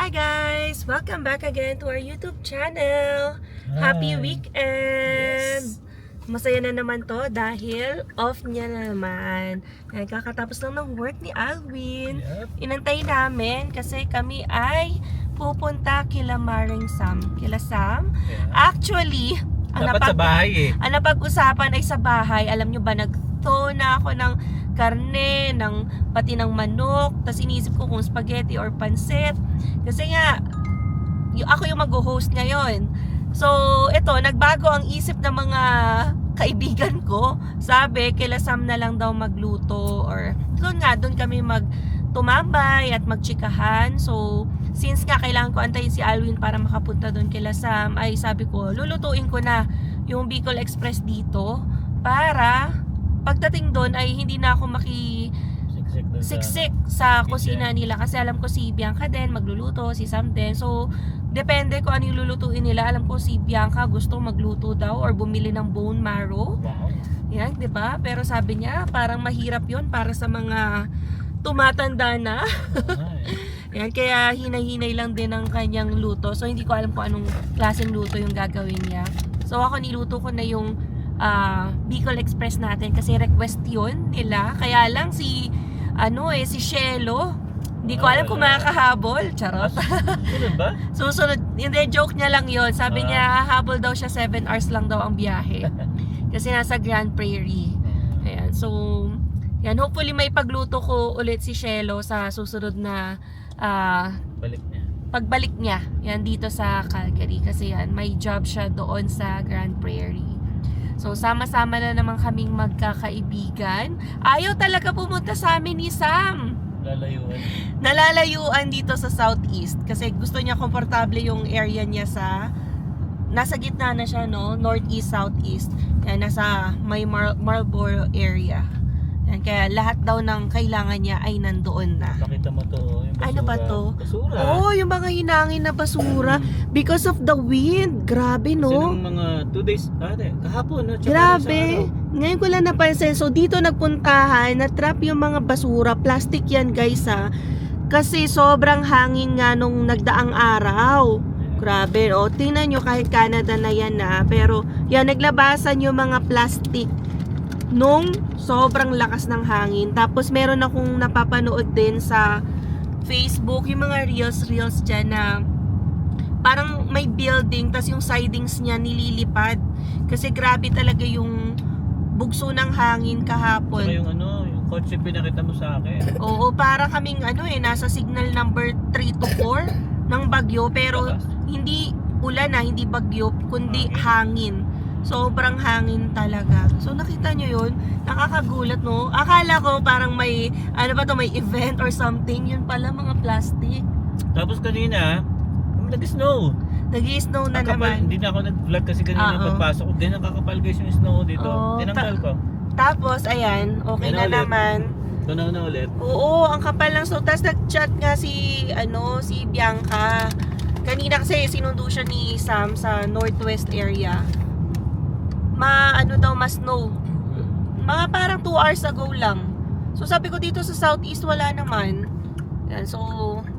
Hi guys! Welcome back again to our YouTube channel. Happy Hi. weekend! Yes. Masaya na naman to dahil off niya na naman. Kakatapos lang ng work ni Alwin. Yep. Inantay namin kasi kami ay pupunta kila Maring Sam. Kila Sam. Yeah. Actually, Dapat sa bahay eh. ang napag-usapan ay sa bahay. Alam nyo ba, nagto na ako ng karne, pati ng manok. Tapos iniisip ko kung spaghetti or pansit. Kasi nga, ako yung mag-host ngayon. So, ito, nagbago ang isip ng mga kaibigan ko. Sabi, kila Sam na lang daw magluto. Or, doon kami tumambay at magchikahan. So, since nga kailangan ko antayin si Alwin para makapunta doon kila Sam, ay sabi ko, lulutuin ko na yung Bicol Express dito para pagdating doon ay hindi na ako siksik sa kusina nila kasi alam ko si Bianca din magluluto, si Sam din. So, depende kung ano yung lulutuin nila. Alam ko si Bianca gusto magluto daw or bumili ng bone marrow. Wow. Yan, 'di ba? Pero sabi niya, parang mahirap 'yon para sa mga tumatanda na. Yan, kaya hinay-hinay lang din ang kanyang luto. So, hindi ko alam kung anong klaseng luto yung gagawin niya. So, ako niluto ko na yung Bicol Express natin kasi request yun nila. Kaya lang si Shelo, hindi ko alam kung makakahabol. Charot. Sunod ba? Susunod, hindi, joke niya lang yon. Sabi niya, habol daw siya 7 hours lang daw ang biyahe. Kasi nasa Grand Prairie. Ayan, so, yan, hopefully may pagluto ko ulit si Shelo sa susunod na Balik niya. pagbalik niya. Yan, dito sa Calgary. Kasi yan, may job siya doon sa Grand Prairie. So, sama-sama na naman kaming magkakaibigan. Ayaw talaga pumunta sa amin ni Sam. Lalayuan. Nalalayuan dito sa Southeast. Kasi gusto niya komportable yung area niya nasa gitna na siya, no? Northeast, Southeast. Yan, nasa may Marlborough area. Yan, kaya lahat daw ng kailangan niya ay nandoon na. Pakita mo to. Yung basura. Ano ba to? Basura. Oh, yung mga hinangin na basura. Because of the wind. Grabe, no? Sinong mga 2 days, kahapon, no? Tsaka Grabe. isang araw. Ngayon ko lang napansin. So, dito nagpuntahan, na-trap yung mga basura. Plastic yan, guys, ha. Kasi sobrang hangin nga nung nagdaang araw. Grabe, oh. Tingnan nyo, kahit Canada na yan, na. Pero, yan, naglabasan yung mga plastic nung sobrang lakas ng hangin. Tapos, meron akong napapanood din sa Facebook, yung mga reels dyan na parang may building, tas yung sidings niya nililipad. Kasi grabe talaga yung bugso ng hangin kahapon. Saka yung yung kotse pinakita mo sa akin. Oo, para kaming nasa signal number 3 to 4 ng bagyo. Pero Bakas. hindi ulan na, hindi bagyo, kundi hangin. Sobrang hangin talaga. So nakita nyo yun? Nakakagulat, no? Akala ko parang may, may event or something. Yun pala mga plastic. Tapos kanina, nag-snow. Nag-i-snow na Ang kapal, naman. hindi na ako nag-vlog kasi kanina pagpasok ko. Din nakakapal guys yung snow dito. Oo, Tinanggal ko. Tapos, ayan, okay Yan na ulit. naman. Tunaw na ulit. Oo, ang kapal ng snow. Tapos nag-chat nga si Bianca. Kanina kasi sinundo siya ni Sam sa northwest area. Mas snow. Mga parang 2 hours ago lang. So sabi ko dito sa southeast wala naman. Yan, so,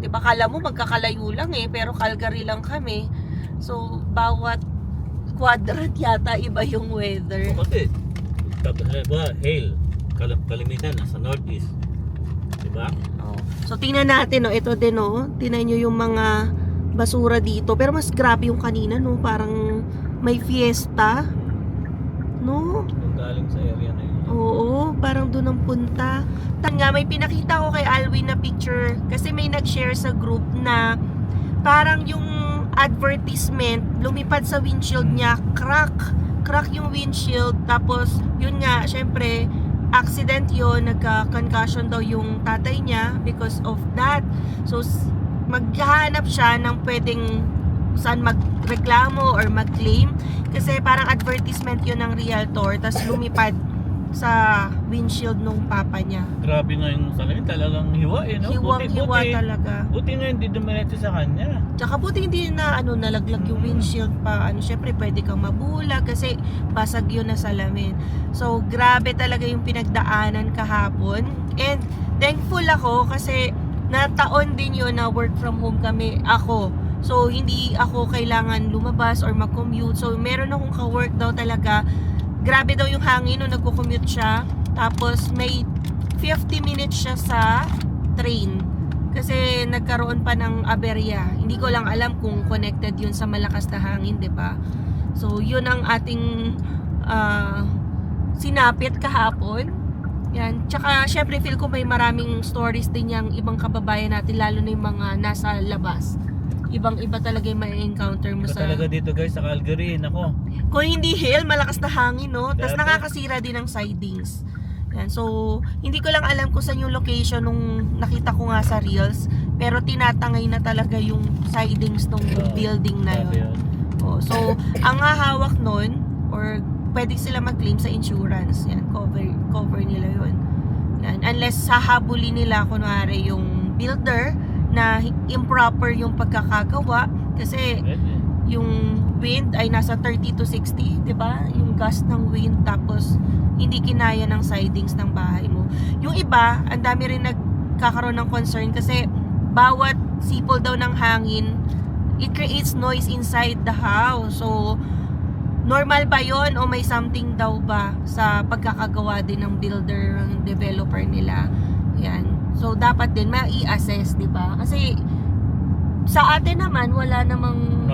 di ba kala mo magkakalayo lang pero Calgary lang kami. So, bawat quadrant yata iba yung weather. Kasi, tapos hail. Kalimitan nasa northeast. Diba? Oh. So tingnan natin, ito din, tingnan nyo yung mga basura dito. Pero mas grabe yung kanina, parang may fiesta, no? Kung galing sa area na yun. Oo, parang doon ang punta. Nga, may pinakita ko kay Alwin na picture kasi may nag-share sa group na parang yung advertisement lumipad sa windshield niya, crack yung windshield. Tapos yun nga, syempre accident yun, nagka-concussion daw yung tatay niya because of that. So maghahanap siya ng pwedeng saan magreklamo or mag-claim kasi parang advertisement yun ng realtor, tas lumipad sa windshield nung papa niya. Grabe nga yung salamin, talagang hiwa no? Hiwang-hiwa talaga. Buti nga hindi dumiretso sa kanya. Tsaka buti hindi na nalaglag yung windshield pa. Syempre pwede kang mabulag kasi basag yun na salamin. So grabe talaga yung pinagdaanan kahapon. And thankful ako kasi na taon din yun na work from home kami, ako. So, hindi ako kailangan lumabas or mag-commute. So, meron akong ka-work daw talaga. Grabe daw yung hangin nung nagko-commute siya. Tapos, may 50 minutes siya sa train. Kasi nagkaroon pa ng aberya. Hindi ko lang alam kung connected yun sa malakas na hangin, 'di ba? So, yun ang ating sinapit kahapon. Yan. Tsaka, syempre, feel ko may maraming stories din yung ibang kababayan natin, lalo na yung mga nasa labas. Ibang-iba talaga yung may encounter mo sa... Talaga dito guys, sa Calgary, nako. Kung hindi hill, malakas na hangin, no? Tapos Grabe. nakakasira din ang sidings. Yan. So, hindi ko lang alam kung saan yung location nung nakita ko nga sa Reels. Pero tinatangay na talaga yung sidings ng building na Grabe yun. Oh, so, ang hahawak nun, or pwede sila mag-claim sa insurance. Yan, cover nila yun. Yan. Unless sahabulin nila, kunwari, yung builder na improper yung pagkakagawa. Kasi, yung wind ay nasa 30 to 60, di ba? Yung gust ng wind, tapos hindi kinaya ng sidings ng bahay mo. Yung iba, ang dami rin nagkakaroon ng concern kasi bawat sipol daw ng hangin, it creates noise inside the house. So, normal ba yon o may something daw ba sa pagkakagawa din ng builder, ng developer nila? Yan. So, dapat din mai-assess, di ba? Kasi, sa atin naman, wala namang...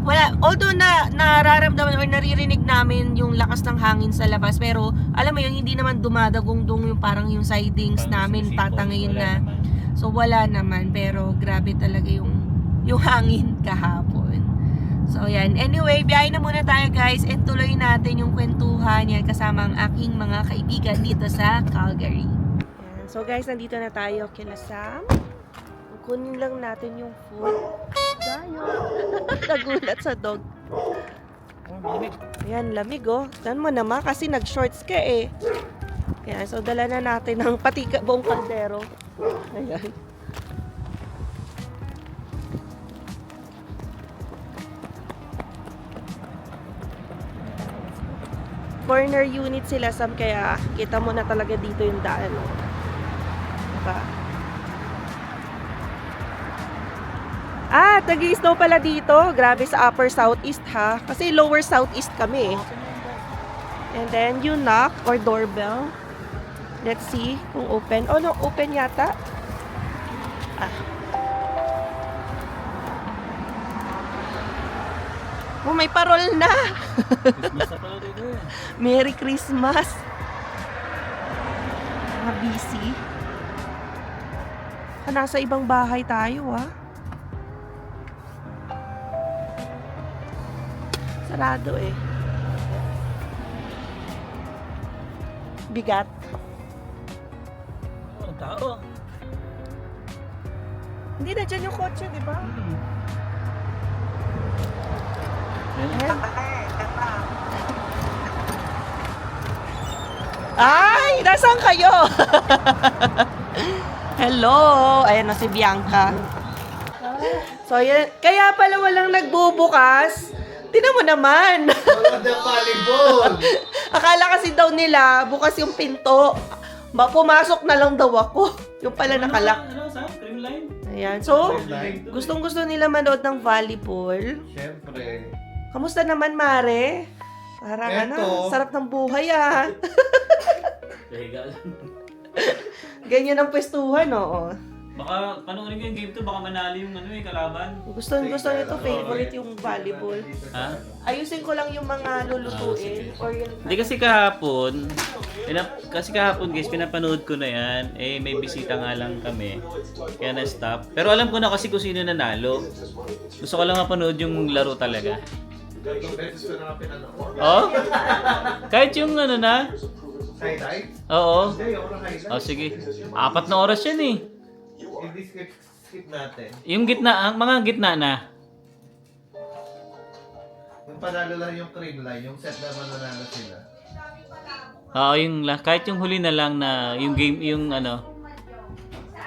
Wala. Although nararamdaman or naririnig namin yung lakas ng hangin sa labas, pero alam mo yun, hindi naman dumadagong-dung yung parang yung sidings namin, tatangayin na. So, wala naman. Pero, grabe talaga yung hangin kahapon. So, yan. Anyway, biyahe na muna tayo guys and tuloy natin yung kwentuhan yan kasama ang aking mga kaibigan dito sa Calgary. Yan. So, guys, nandito na tayo kina Sam. Kunin lang natin yung food. Tayo. Nagulat sa dog. Ayan, lamig oh. Saan mo naman? Kasi nag-shorts ka eh. Ayan, so dala na natin ng pati buong kaldero. Ayan. Corner unit sila, Sam, kaya kita mo na talaga dito yung daan. Diba? Tag-i-snow pala dito. Grabe sa upper southeast ha. Kasi lower southeast kami. And then, you knock or doorbell. Let's see kung open. Oh no, open yata. Oh, may parol na. Christmas na pala dito eh. Merry Christmas. Busy. Nasa ibang bahay tayo Sarado eh. Bigat. Ang tao. Hindi na dyan yung kotse, di ba? Ay! Nasaan kayo? Hello! Ayan na si Bianca. So, yan. Kaya pala walang nagbubukas. Tingnan mo naman. Wala volleyball. Akala kasi daw nila, bukas yung pinto. Pumasok na lang daw ako. Yung pala nakalak. Ano, Sam? Creamline? Ayan. So, gustong-gusto nila manood ng volleyball. Siyempre. Kamusta naman, Mare? Parang sarap ng buhay Legal. Ganyan ang pwestuhan, oo. Baka panoorin ko yung game to, baka manali yung kalaban. Gusto nito, favorite yung volleyball. Ha? Ayusin ko lang yung mga lulutuin or yung... Hindi kasi kahapon guys, pinapanood ko na yan. Eh, may bisita nga lang kami. Kaya na-stop. Pero alam ko na kasi kung sino nanalo. Gusto ko lang mapanood yung laro talaga. Beses ko na nga pinanood. Oh? Kahit yung na? Highlight? Oo. Hindi, ako na highlight. Oh, sige. 4 na oras yan eh. Hindi skip natin. Yung gitna, ang mga gitna na. Yung panalo lang yung cream line, yung set naman nanalo sila. Oo, yung kahit yung huli na lang na yung game, yung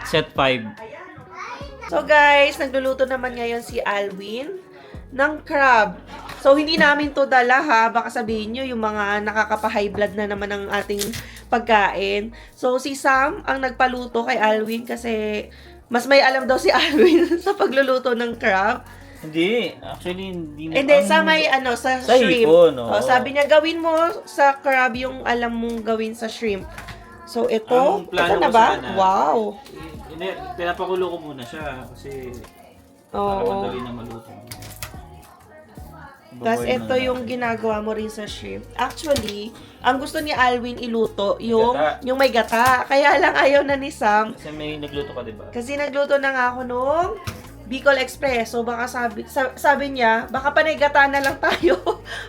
set 5. So guys, nagluluto naman ngayon si Alwin ng crab. So hindi namin to dala ha, baka sabihin nyo yung mga nakakapa-high blood na naman ang ating pagkain. So si Sam ang nagpaluto kay Alwin kasi Mas may alam daw si Alwin sa pagluluto ng crab. Hindi. Actually, hindi na. Hindi, sa may sa Sa shrimp. hipon, oo. Oh, sabi niya, gawin mo sa crab yung alam mong gawin sa shrimp. So, ito Ang plano na ko ba? sana, Wow. Hindi, pinapakulo ko muna siya kasi para Oo. madali na maluto. Tapos ito yung ginagawa mo rin sa shrimp. Actually, ang gusto ni Alwin iluto, Gata. yung may gata. Kaya lang ayaw na ni Sam. Kasi may nagluto ka, di ba? Kasi nagluto na nga ako nung Bicol Express. So baka sabi niya, baka panay gata na lang tayo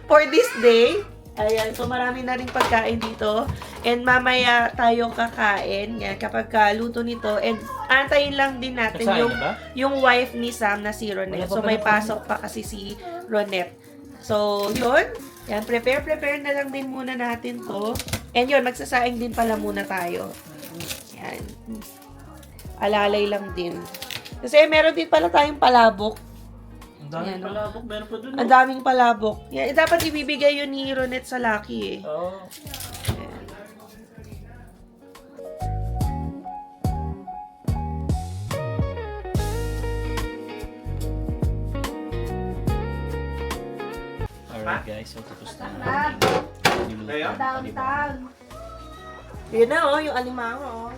for this day. Ayan, so marami na rin pagkain dito. And mamaya tayo kakain. Yan, kapag luto nito. And antayin lang din natin Kasain yung, na ba? yung wife ni Sam na si Ronette. Wala pa So pala may pa. pasok pa kasi si Ronette. So, yun. Yan, prepare na lang din muna natin to. And yun, magsasaing din pala muna tayo. Yan. Alalay lang din. Kasi meron din pala tayong palabok. Ang dami Yan, pala. Meron pa dun. Ang daming palabok. Yan, dapat ibibigay yun ni Ronette sa Lucky eh. Oo. Yan. Alright guys, so tapos na ang niluto. Yun na oh, yung alimango oh.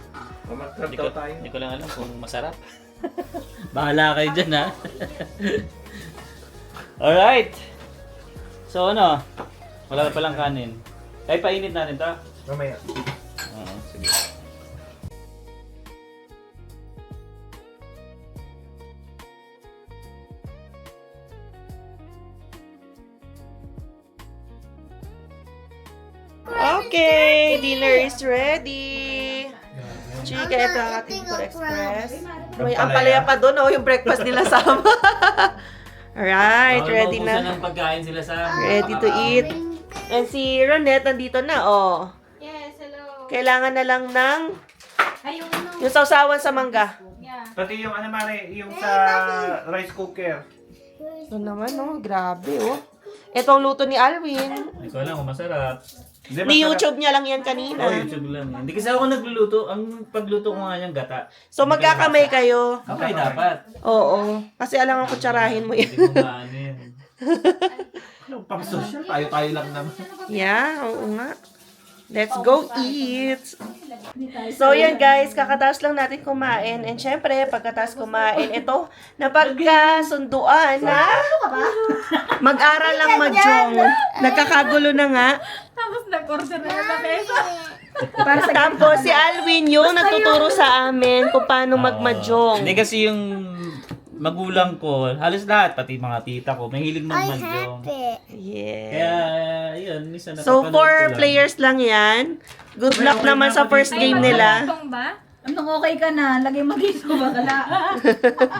Mag-crab Hindi daw ko, tayo. hindi ko lang alam kung masarap. Bahala kayo dyan ha. Alright. So ano, wala pa lang kanin. Ay, painit natin ta. Mamaya. Oo, sige. Okay, dinner is ready. Chika, ito ang ating Bicol Express. May ampalaya pa doon, oh, yung breakfast nila sama. Alright, ready Maubusan na. ng pagkain sila sa... Ready to eat. And si Ronette, nandito na, oh. Yes, hello. Kailangan na lang ng Ay, yung ano? yung sausawan sa mangga. Yeah. Pati yung ano Mare, yung sa rice cooker. Ito naman, oh, grabe, oh. Ito ang luto ni Alwin. Hindi ko alam kung masarap. Ni YouTube niya lang yan kanina. Oh, YouTube lang. Hindi kasi ako nagluluto. Ang pagluto ko nga niyang gata. So, magkakamay kayo. Kamay dapat. Oo. Kasi alam ang kutsarahin mo yan. Hindi ko maano yan. Ano, pang social, tayo lang naman. Yeah, oo nga. Let's go eat! So yan guys, kakataas lang natin kumain. And syempre, pagkataas kumain, ito, napagkasunduan na mag-aral lang Mahjong. Nagkakagulo na nga. Tapos nag-order na ng pesa. Tapos si Alwin yung nagtuturo sa amin kung paano mag-Mahjong. Hindi kasi yung magulang ko, halos lahat, pati mga tita ko, may hilig mag-mahjong. Yeah. Kaya, yun, minsan So, napapanood ko 4 lang. players lang yan. Good luck naman sa first game nila. Tong ba? Anong okay ka na? Lagay mag-iso bakala.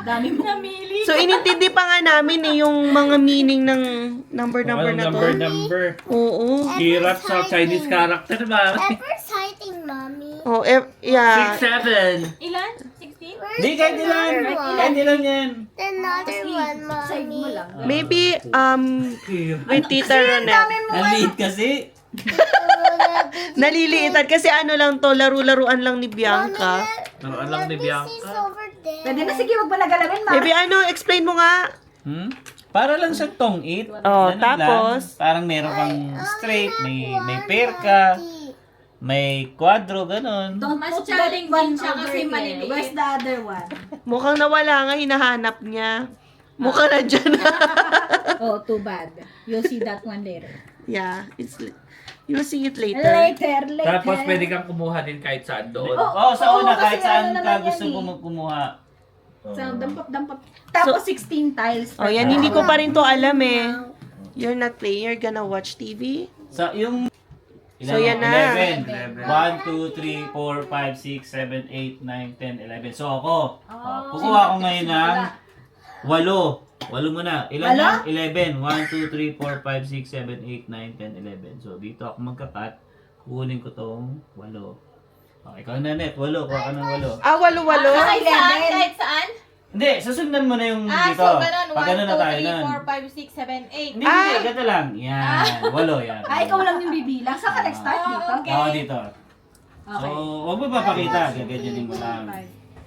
Dami mo. Namili. So, inintindi pa nga namin eh, yung mga meaning ng number na to. Number. Oo. Hirap sa Chinese character ba? Ever sighting, mommy? Oh, yeah. 6, 7. Ilan? 16? Hindi, kahit ilan. Kahit ilan yan. Another one, Side mo mommy. lang. Maybe, with Tita Ronette. Ang kasi. Naliliitan kasi ano lang to, laro-laruan lang ni Bianca. Naroon lang ni He's Bianca. over there. Pwede na sige, wag mo nagalawin, ma. Maybe ano, explain mo nga. Para lang sa tong it. Oh, tapos? Parang meron kang straight, may pair ka, may quadro, ganon. Don't Mas put that challenging one siya over kasi here. maliliit. Where's the other one? Mukhang nawala nga, hinahanap niya. Mukhang nandyan. Oh, too bad. You'll see that one later. Yeah, you'll see it later. Later. Tapos pwede kang kumuha din kahit saan doon. Oo, sa oo, una, kasi kahit saan ano ka naman gusto yan mo eh. kumuha. So, dampot. Tapos 16 tiles. Oh, yan, hindi ko pa rin to alam eh. You're not playing, you're gonna watch TV? Sa yung... So, yan na. 11. 1, 2, 3, 4, 5, 6, 7, 8, 9, 10, 11. So ako, kukuha ako ngayon ng 8. 8 muna. Ilan na? 11. 1, 2, 3, 4, 5, 6, 7, 8, 9, 10, 11. So dito ako magkakat. Kukunin ko tong 8. Okay, ikaw na net. 8. Kuha ka ng 8. Ah, walo-walo? Kahit saan? Kahit saan? Hindi, susundan mo na yung dito. So ganun. Pag ano 1, na tayo 2, nun. 3, 4, 5, 6, 7, 8. Hindi, ganito lang. Yan. 8 yan. Ah, ikaw lang yung bibilang. Saan ka nag-start dito? Okay. Oo, dito. So, Okay. huwag mo papakita. Gaganyanin mo lang.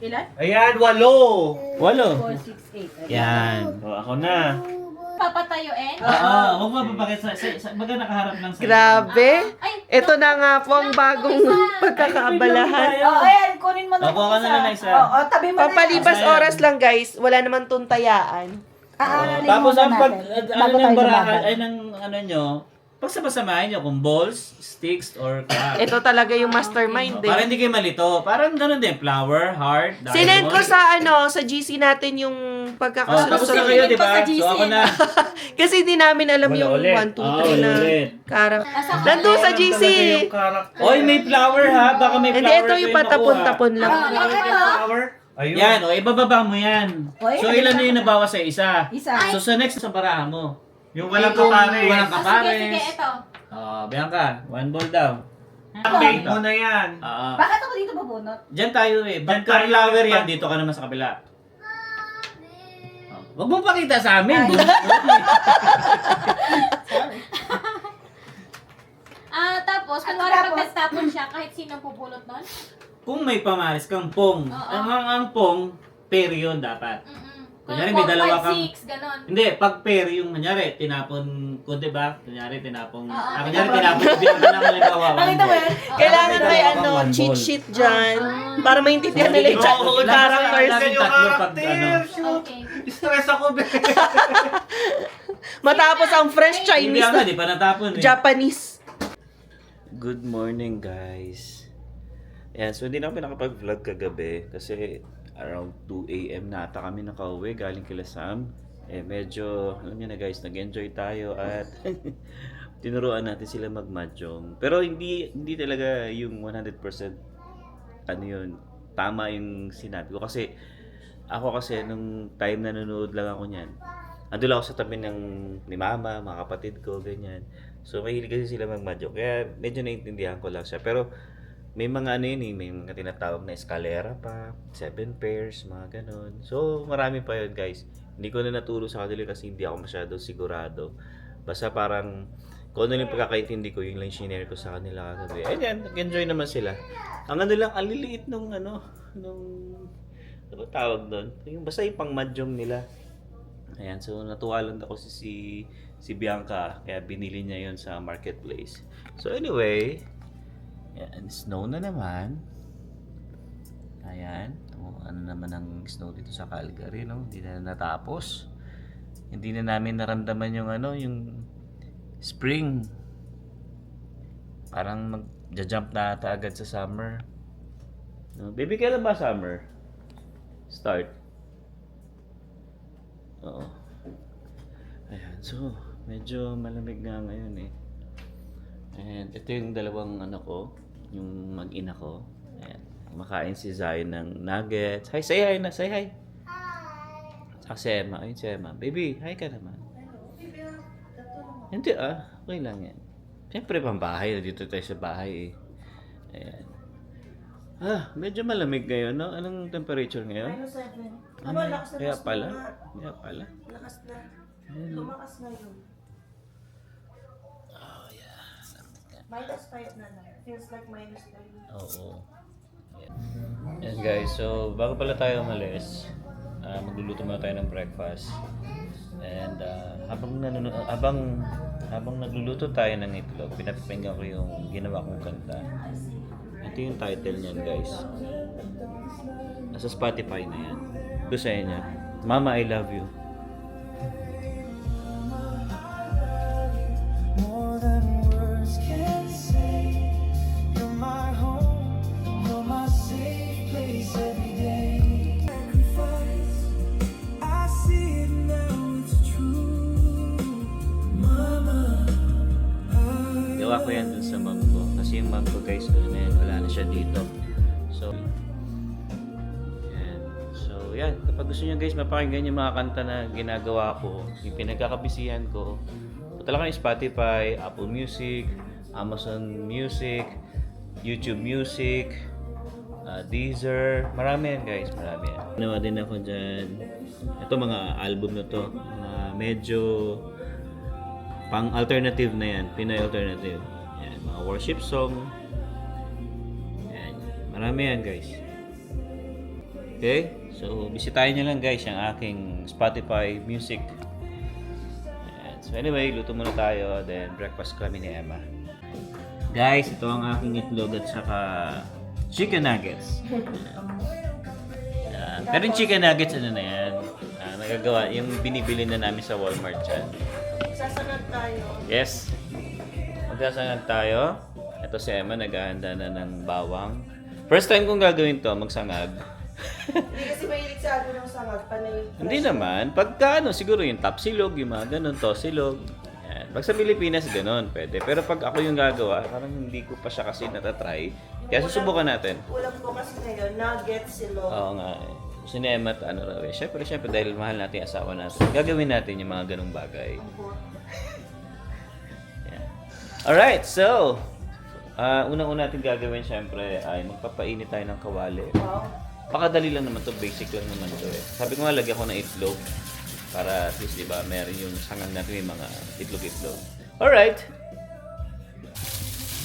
Ilan? Ayan, 8. 8. 4, 6, 8. Yan. O, ako na. Papatayuin? Oo, huwag mapapakit baga nakaharap lang sa'yo. Grabe. Ay, Ito na nga po ang bagong pagkakaabalahan. Oh, ayan, kunin mo na Opo, ka na lang na isa. Oo, tabi mo na. Papalipas Ayan. oras lang guys, wala naman tuntayaan. Aaralin Tapos muna ang pag, natin, ano bago ng tayo barahan, lumaban. ay ng ano nyo, pagsama-samahin nyo kung balls, sticks, or craft. Ito talaga yung mastermind Para eh. hindi kayo malito. Parang ganun din, flower, heart, diamond. Sinend ko sa sa GC natin yung Oh, tapos na pagkakasunod. kayo, di Sinend ko ba? sa GC. So ako na. Kasi hindi namin alam Wala yung ulit. 1, 2, 3 wala na ulit. karang. Asa ka? Nandun sa GC. Yung character. Oy, may flower ha. Baka may Hindi, flower ito kayo yung nakuha. patapon-tapon lang. Flower. Ayun. Yan, o ibababa mo yan. Oy, So ilan na yung nabawas sa isa? Isa. So sa next, sa barahan mo. Yung walang Yung kapares. walang Sige, kapares. ito. Bianca, 1 ball daw. Made mo na yan. Bakit ako dito babunot? Diyan tayo eh. Diyan Pagka tayo. flower yan, dito ka naman sa kabila. Huwag mo pakita sa amin. Tapos, kunwari pag nagtapon siya, kahit sino pupulot nun? Kung may pamaris kang pong, Oo. ang pong, pair yun dapat. Kung Kunyari, may dalawa 4, kang- 5, 6, ganon. Hindi, pag pair yung, kunyari, tinapon ko, diba? Kunyari, tinapon, Oo. kunyari, tinapon ko, bilang lang halimbawa. Nakita mo yan? Kailangan Dapat may may dalawa kang cheat one sheet dyan. Para maintindihan nila yung Oo, characters. laging Yung tatlo pag character. ano. Shoot. Okay. Stress ako, be. Matapos ang fresh Hindi Chinese nga, na di pa natapon eh. Japanese. Good morning, guys. Ayan, so hindi na ako nakapag-vlog kagabi kasi around 2 a.m. na ata kami nakauwi galing kila Sam. Medyo, alam niyo na guys, nag-enjoy tayo at tinuruan natin sila mag-mahjong. Pero hindi talaga yung 100% ano yun, tama yung sinabi ko. Kasi, ako kasi, nung time na nanonood lang ako niyan, andun ako sa tabi ni mama, mga kapatid ko, ganyan. So, mahilig kasi sila mag-mahjong. Kaya, medyo naintindihan ko lang siya. Pero, may mga ano yun eh, may mga tinatawag na eskalera pa, 7 pairs, mga ganon. So, marami pa yun guys. Hindi ko na naturo sa kanila kasi hindi ako masyado sigurado. Basta parang, kung ano yung pagkakaintindi ko, yun lang shinare ko sa kanila kagabi. And yan, nag-enjoy naman sila. Ang ano lang, ang liliit nung ano ba tawag doon? Yung, basta yung pang-mahjong nila. Ayan, so natuwa lang ako si Bianca, kaya binili niya yon sa marketplace. So anyway, yan, snow na naman. Ayan, ano naman ang snow dito sa Calgary, no? Hindi na natapos. Hindi na namin naramdaman yung yung spring. Parang mag-jump na ata agad sa summer. No? Baby, kailan ba summer? Start. Oo. Ayan, so medyo malamig nga ngayon eh. And ito yung dalawang ko, yung mag-ina ko. Ayan, makain si Zion ng nuggets. Hi, say hi na, say hi. Hi. Si Emma, ayun si Emma. Baby, hi ka naman. Hindi okay lang yan. Siyempre pambahay, dito tayo sa bahay eh. Ayan. Medyo malamig ngayon, no? Anong temperature ngayon? -7. Kaya pala. Kaya pala. Lakas na. Ayan. Tumakas na yun. Oh, yeah. -5 na lang. Feels like -5. Oo. Yan guys, so bago pala tayo umalis, magluluto muna tayo ng breakfast. And habang nagluluto tayo ng itlog, pinapakinggan ko yung ginawa kong kanta. Ito yung title niyan guys. Nasa Spotify na yan. Ito sa inyo. Mama, I love you. More than words can say. You're my home, you're my safe place every day. Sacrifice, I see it now, it's true. Mama, Gawa ko yan dun sa mom ko. Kasi yung mom ko guys, wala na siya dito. So, yan. Kapag gusto nyo guys mapakinggan yung mga kanta na ginagawa ko, yung pinagkakabisihan ko, punta lang kayo Spotify, Apple Music, Amazon Music, YouTube Music, Deezer, marami yan guys, marami yan. Nawa din ako dyan. Ito mga album na to, medyo pang alternative na yan, Pinoy alternative. Yan, mga worship song. Yan, marami yan guys. Okay? So, bisitahin nyo lang guys yung aking Spotify music. Ayan. So anyway, luto muna tayo. Then, breakfast kami ni Emma. Guys, ito ang aking itlog at saka chicken nuggets. Ayan. Pero yung chicken nuggets, ano na yan? Nagagawa, yung binibili na namin sa Walmart dyan. Sasagad tayo. Yes. Magsasangag tayo. Ito si Emma, naghahanda na ng bawang. First time kong gagawin to, magsangag. Hindi kasi mahilig sa ano ng sangag. Panay. Hindi naman. Pagka siguro yung top silog, yung mga ganun, to silog. Yan. Pag sa Pilipinas, ganun, pwede. Pero pag ako yung gagawa, parang hindi ko pa siya kasi natatry. Kaya susubukan natin. Ulam ko kasi ngayon, nuggets, silog. Oo nga eh. Si Emma, raw eh. Siyempre, dahil mahal natin yung asawa natin, gagawin natin yung mga ganung bagay. Yan. Alright, so, unang-una natin gagawin, siyempre, ay magpapainit tayo ng kawali. Wow. Pakadali lang naman to, basic lang naman to eh. Sabi ko nga, lagyan ko ng itlog. Para at least, diba, meron yung sangang natin yung mga itlog-itlog. Alright!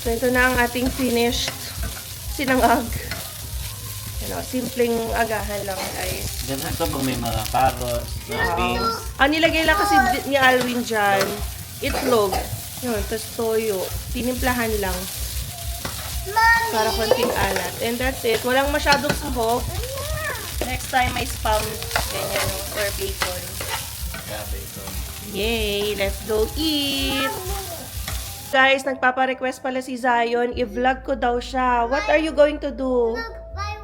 So, ito na ang ating finished sinangag. Simpleng agahan lang, guys. Ganun to pag may mga carrots, mga beans. Nilagay lang kasi ni Alwin dyan, itlog. Yun, tapos toyo. Tinimplahan lang. Para konting alat. And that's it. Walang masyadong sahog. Next time, may spam. Ganyan, or bacon. Yeah, bacon. Yay! Let's go eat! Guys, nagpapa-request pala si Zion. I-vlog ko daw siya. What are you going to do? Look, my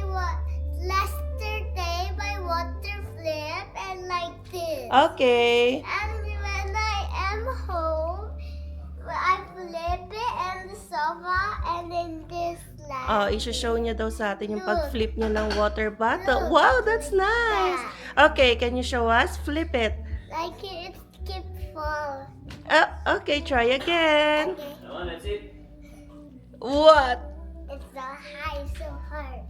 what? Yesterday, my water flip and like this. Okay. And when I am home, I flip it and the sofa and then this light. I-show niya daw sa atin yung pag-flip niya ng water bottle. Wow, that's nice! Okay, can you show us? Flip it. Like it keep fall. Okay, try again. Okay. No, that's it. What? It's so high, so hard.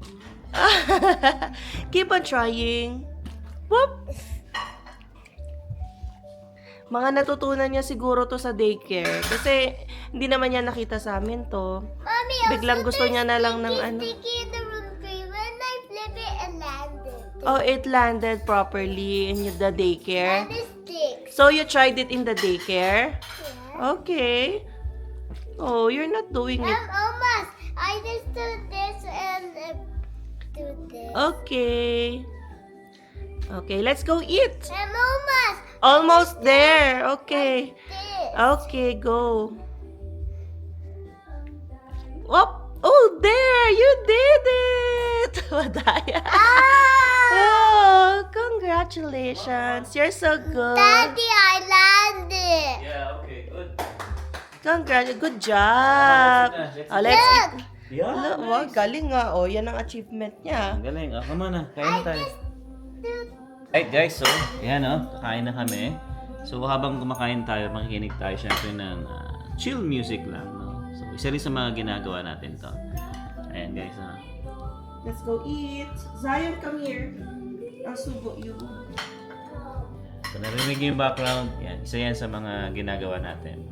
Keep on trying. Whoop! Mga natutunan niya siguro to sa daycare. Kasi hindi naman niya nakita sa amin to. Mommy, Biglang gusto niya na lang ng ano. sticky in the room cream. When I flip it and landed. Oh, it landed properly in the daycare. And it sticks. So you tried it in the daycare? Yeah. Okay. Oh, you're not doing it. Almost. I just do this and do this. Okay. Okay, let's go eat. I'm almost. Almost there. Okay. This. Okay, go. Whoop. Oh, there. You did it. Madaya. Oh, congratulations. You're so good. Daddy, I landed. Yeah, okay, good. Good job. Oh, let's eat. Yeah, Look, wow, galing nga. Oh, yan ang achievement niya. Ang galing. Come on na. Kain na tayo. Alright guys, so, yan kakain na kami. So, habang kumakain tayo, makikinig tayo syempre ng chill music lang, no? So, isa rin sa mga ginagawa natin to. Ayan guys, Let's go eat. Zion, come here. I'll subo you. So, narinig yung background, yan, isa yan sa mga ginagawa natin.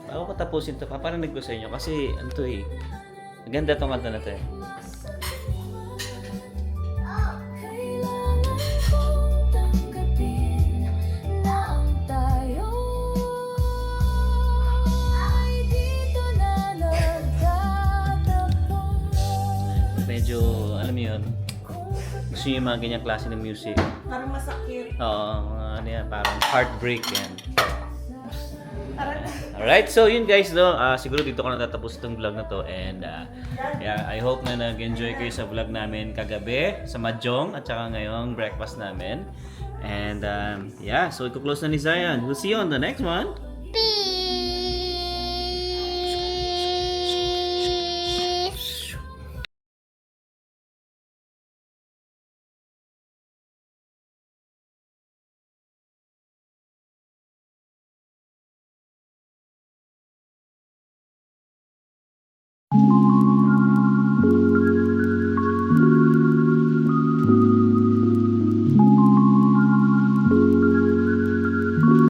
Bago ko tapusin to, paparinig ko sa inyo kasi, ano to eh, maganda tong kanta na to eh. Medyo, alam mo yun, gusto nyo yung mga ganyang klase ng music. Parang masakit. Oo, ano yan, parang heartbreak yan. Alright, so yun guys, siguro dito ko natatapos itong vlog na to and yeah, I hope na nag-enjoy kayo sa vlog namin kagabi sa Mahjong at saka ngayong breakfast namin. And yeah, so i-close na ni Zion. We'll see you on the next one.